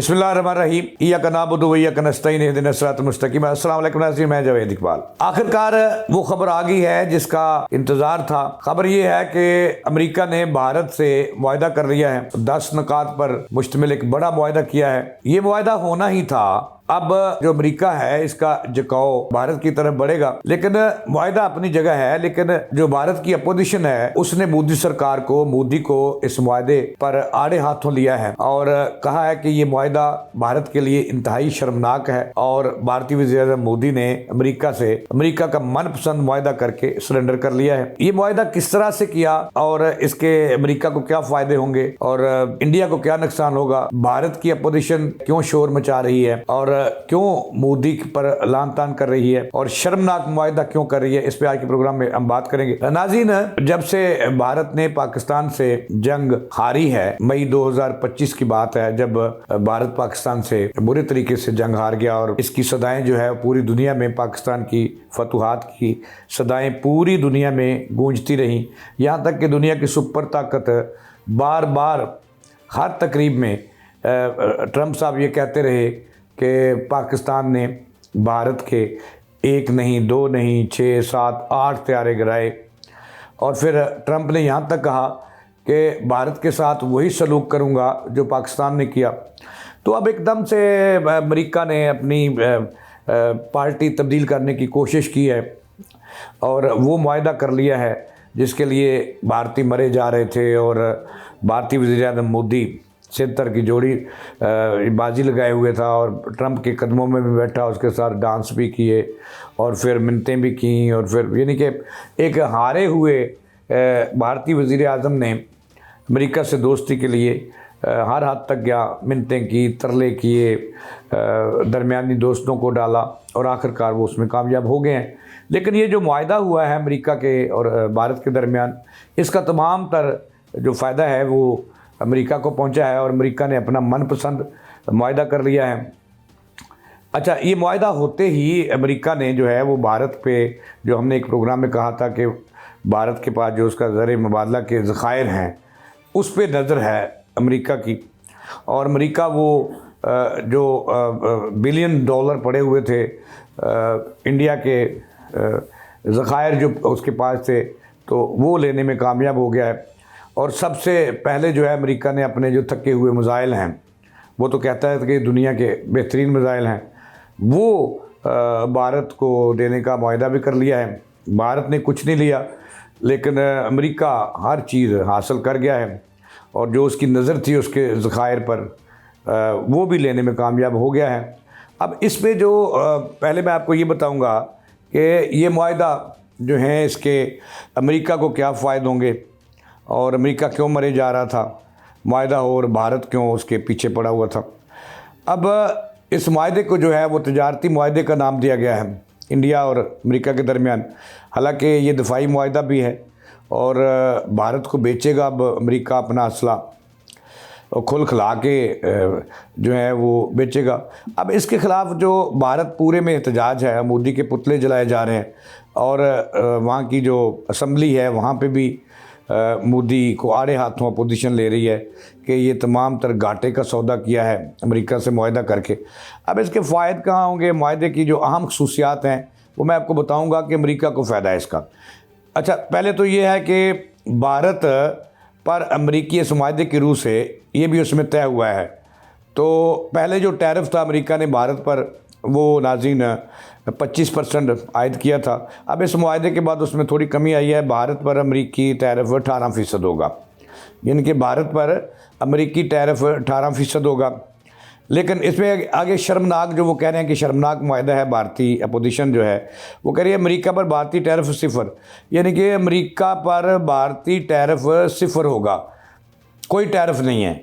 बिस्मिल्लाहिर्रहमानिर्रहीम इय्याका नअबुदु व इय्याका नस्तईन इहदिना सिरातल मुस्तकीम। अस्सलाम वालेकुम नाज़रीन, मैं जावेद इकबाल। आखिरकार वो खबर आ गई है जिसका इंतजार था। खबर ये है कि अमेरिका ने भारत से मुआहदा कर लिया है, 10 नुकात पर मुश्तमिल एक बड़ा मुआहदा किया है। ये मुआहदा होना ही था। अब जो अमेरिका है इसका झुकाव भारत की तरफ बढ़ेगा, लेकिन मुआहदा अपनी जगह है। लेकिन जो भारत की अपोजिशन है उसने मोदी को इस मुआहदे पर आड़े हाथों लिया है और कहा है कि ये मुआहदा भारत के लिए इंतहाई शर्मनाक है और भारतीय वज़ीर-ए-आज़म मोदी ने अमेरिका का मनपसंद मुआहदा करके सरेंडर कर लिया है। ये मुआहदा किस तरह से किया और इसके अमेरिका को क्या फायदे होंगे और इंडिया को क्या नुकसान होगा, भारत की अपोजिशन क्यों शोर मचा रही है और क्यों मोदी पर लान तान कर रही है और शर्मनाक मुआहदा क्यों कर रही है, इस पे आज के प्रोग्राम में हम बात करेंगे। नाज़रीन, जब से भारत ने पाकिस्तान से जंग हारी है, मई 2025 की बात है, जब भारत पाकिस्तान से बुरे तरीके से जंग हार गया और इसकी सदाएं जो है पूरी दुनिया में, पाकिस्तान की फतुहात की सदाएं पूरी दुनिया में गूंजती रहीं। यहाँ तक कि दुनिया की सुपर ताकत बार बार हर तकरीब में ट्रंप साहब ये कहते रहे कि पाकिस्तान ने भारत के 1 नहीं 2 नहीं 6 7 8 तैयारे गिराए। और फिर ट्रंप ने यहाँ तक कहा कि भारत के साथ वही सलूक करूँगा जो पाकिस्तान ने किया। तो अब एकदम से अमेरिका ने अपनी पार्टी तब्दील करने की कोशिश की है और वो मुआहदा कर लिया है जिसके लिए भारतीय मरे जा रहे थे और भारतीय वज़ीर-ए-आज़म मोदी सितर की जोड़ी बाजी लगाए हुए था और ट्रंप के कदमों में भी बैठा, उसके साथ डांस भी किए और फिर मिन्नतें भी की और फिर यानी कि एक हारे हुए भारतीय वज़ीर-ए-आज़म ने अमेरिका से दोस्ती के लिए हर हद तक गया, मिन्नतें की, तरले किए, दरमियानी दोस्तों को डाला और आखिरकार वो उसमें कामयाब हो गए हैं। लेकिन ये जो मुआहदा हुआ है अमेरिका के और भारत के दरमियान, इसका तमाम तर जो फ़ायदा है वो अमेरिका को पहुंचा है और अमेरिका ने अपना मनपसंद मुआहदा कर लिया है। अच्छा, ये मुआहदा होते ही अमेरिका ने जो है वो भारत पे, जो हमने एक प्रोग्राम में कहा था कि भारत के पास जो उसका ज़र मुबादला के ज़खायर हैं उस पे नज़र है अमेरिका की। और अमेरिका वो जो बिलियन डॉलर पड़े हुए थे इंडिया के ज़खायर जो उसके पास थे, तो वो लेने में कामयाब हो गया है। और सबसे पहले जो है अमेरिका ने अपने जो थके हुए मिज़ाइल हैं, वो तो कहता है कि दुनिया के बेहतरीन मिज़ाइल हैं, वो भारत को देने का मुआहदा भी कर लिया है। भारत ने कुछ नहीं लिया, लेकिन अमेरिका हर चीज़ हासिल कर गया है और जो उसकी नज़र थी उसके ज़खायर पर वो भी लेने में कामयाब हो गया है। अब इस पे जो पहले मैं आपको ये बताऊँगा कि ये मुआहदा जो है इसके अमेरिका को क्या फ़ायदे होंगे और अमेरिका क्यों मरे जा रहा था मुआहदा हो और भारत क्यों उसके पीछे पड़ा हुआ था। अब इस मुआहदे को जो है वो तजारती मुआहदे का नाम दिया गया है इंडिया और अमेरिका के दरमियान। हालांकि ये दिफाई मुआहदा भी है और भारत को बेचेगा अब अमेरिका अपना असला और खुल खिला के जो है वो बेचेगा। अब इसके ख़िलाफ़ जो भारत पूरे में एहतजाज है, मोदी के पुतले जलाए जा रहे हैं और वहाँ की जो असम्बली है वहाँ पे भी मोदी को आड़े हाथों अपोजिशन ले रही है कि ये तमाम तर घाटे का सौदा किया है अमेरिका से मुआहदा करके। अब इसके फ़ायदे कहाँ होंगे, मुआहदे की जो अहम खसूसियात हैं वो मैं आपको बताऊंगा कि अमेरिका को फ़ायदा है इसका। अच्छा, पहले तो ये है कि भारत पर अमेरिकी इस मुआहदे की रूह से ये भी उसमें तय हुआ है। तो पहले जो टैरिफ था अमेरिका ने भारत पर, वो नाज़रीन 25% आयद किया था। अब इस मुआहदे के बाद उसमें थोड़ी कमी आई है, भारत पर अमेरिकी टैरिफ 18% होगा, यानी कि भारत पर अमेरिकी टैरिफ 18% होगा। लेकिन इसमें आगे शर्मनाक, जो वो कह रहे हैं कि शर्मनाक मुआहदा है, भारतीय अपोजिशन जो है वो कह रही है अमेरिका पर भारतीय टैरिफ 0, यानी कि अमेरिका पर भारतीय टैरिफ 0 होगा, कोई टैरिफ नहीं है।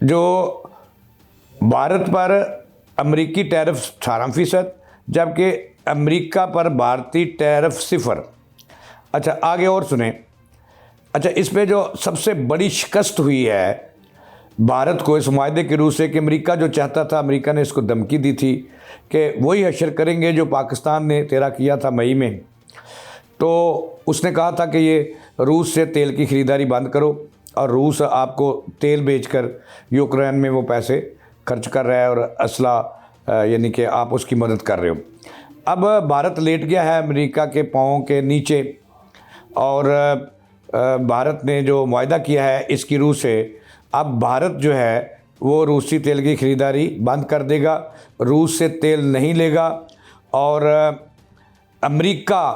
जो भारत पर अमेरिकी टैरिफ 18%, जबकि अमेरिका पर भारतीय टैरिफ 0। अच्छा, आगे और सुने। अच्छा, इस पे जो सबसे बड़ी शिकस्त हुई है भारत को इस मुआहदे के रूह से कि अमेरिका जो चाहता था, अमेरिका ने इसको धमकी दी थी कि वही हशर करेंगे जो पाकिस्तान ने तेरा किया था मई में। तो उसने कहा था कि ये रूस से तेल की ख़रीदारी बंद करो और रूस आपको तेल बेचकर यूक्रेन में वो पैसे खर्च कर रहा है और असला यानी कि आप उसकी मदद कर रहे हो। अब भारत लेट गया है अमेरिका के पाँव के नीचे और भारत ने जो मुआहदा किया है इसकी रूह से अब भारत जो है वो रूसी तेल की ख़रीदारी बंद कर देगा, रूस से तेल नहीं लेगा और अमेरिका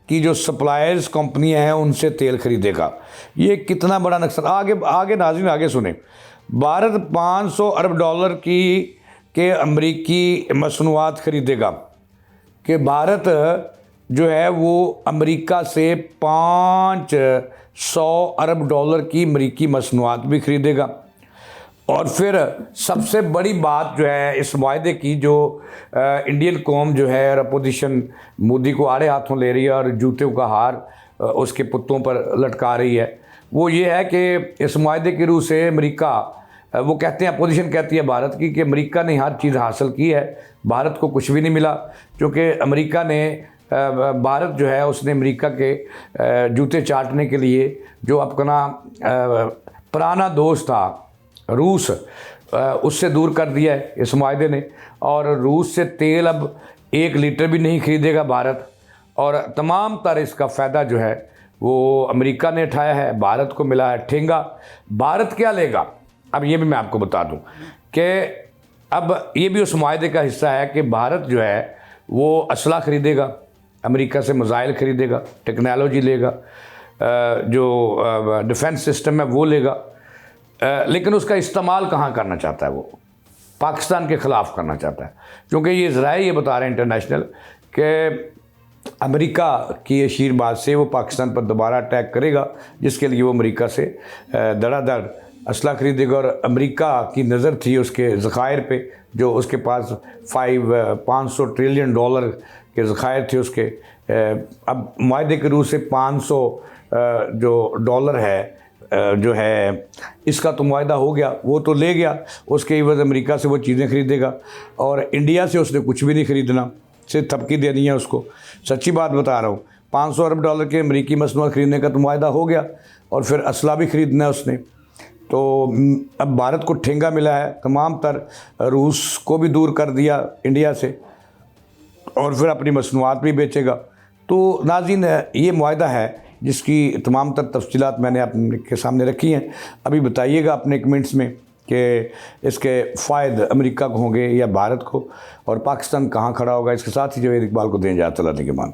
की जो सप्लायर्स कंपनियां हैं उनसे तेल खरीदेगा। ये कितना बड़ा नुकसान। आगे नाज़रीन आगे सुने। भारत 500 अरब डॉलर के अमेरिकी मसनूआत खरीदेगा कि भारत जो है वो अमेरिका से 500 अरब डॉलर की अमेरिकी मसनूआत भी खरीदेगा। और फिर सबसे बड़ी बात जो है इस मुआहदे की, जो इंडियन कौम जो है और अपोजिशन मोदी को आड़े हाथों ले रही है और जूतों का हार उसके पुत्तों पर लटका रही है, वो ये है कि इस मुआहदे की रूह से अमेरिका, वो कहते हैं, अपोजिशन कहती है भारत की कि अमेरिका ने हर चीज़ हासिल की है, भारत को कुछ भी नहीं मिला, क्योंकि अमेरिका ने भारत जो है उसने अमेरिका के जूते चाटने के लिए जो अपना पुराना दोस्त था रूस, उससे दूर कर दिया है इस मुआहदे ने। और रूस से तेल अब 1 लीटर भी नहीं खरीदेगा भारत, और तमाम तर इसका फ़ायदा जो है वो अमेरिका ने उठाया है, भारत को मिला है ठेंगा। भारत क्या लेगा अब ये भी मैं आपको बता दूं कि अब ये भी उस मुआहदे का हिस्सा है कि भारत जो है वो असला ख़रीदेगा, अमेरिका से मिसाइल ख़रीदेगा, टेक्नोलॉजी लेगा, जो डिफेंस सिस्टम है वो लेगा, लेकिन उसका इस्तेमाल कहाँ करना चाहता है? वो पाकिस्तान के ख़िलाफ़ करना चाहता है, क्योंकि ये ज़राए ये बता रहे हैं इंटरनेशनल कि अमेरिका की आशीर्वाद से वो पाकिस्तान पर दोबारा अटैक करेगा, जिसके लिए वो अमेरिका से धड़ाधड़ असला खरीदेगा। और अमेरिका की नज़र थी उसके ज़खायर पे, जो उसके पास 500 ट्रिलियन डॉलर के ज़खायर थे उसके। अब मुआहदे के रूह से 500 जो डॉलर है जो है इसका तो मुआहदा हो गया, वो तो ले गया, उसके एवज़ अमेरिका से वो चीज़ें ख़रीदेगा और इंडिया से उसने कुछ भी नहीं ख़रीदना, सिर्फ थपकी देनी है उसको। सच्ची बात बता रहा हूँ, 500 अरब डॉलर के अमेरिकी मसनूआत ख़रीदने का तो मुआहदा हो गया और फिर असला भी ख़रीदना है उसने। तो अब भारत को ठेंगा मिला है, तमाम तर रूस को भी दूर कर दिया इंडिया से और फिर अपनी मसनूआत भी बेचेगा। तो नाज़रीन ये मुआहदा है जिसकी तमाम तर तफसीलात मैंने आपके सामने रखी हैं। अभी बताइएगा अपने कमेंट्स में कि इसके फ़ायदे अमेरिका को होंगे या भारत को, और पाकिस्तान कहाँ खड़ा होगा। इसके साथ ही जावेद इकबाल को दें इजाज़त, अल्लाह के मान।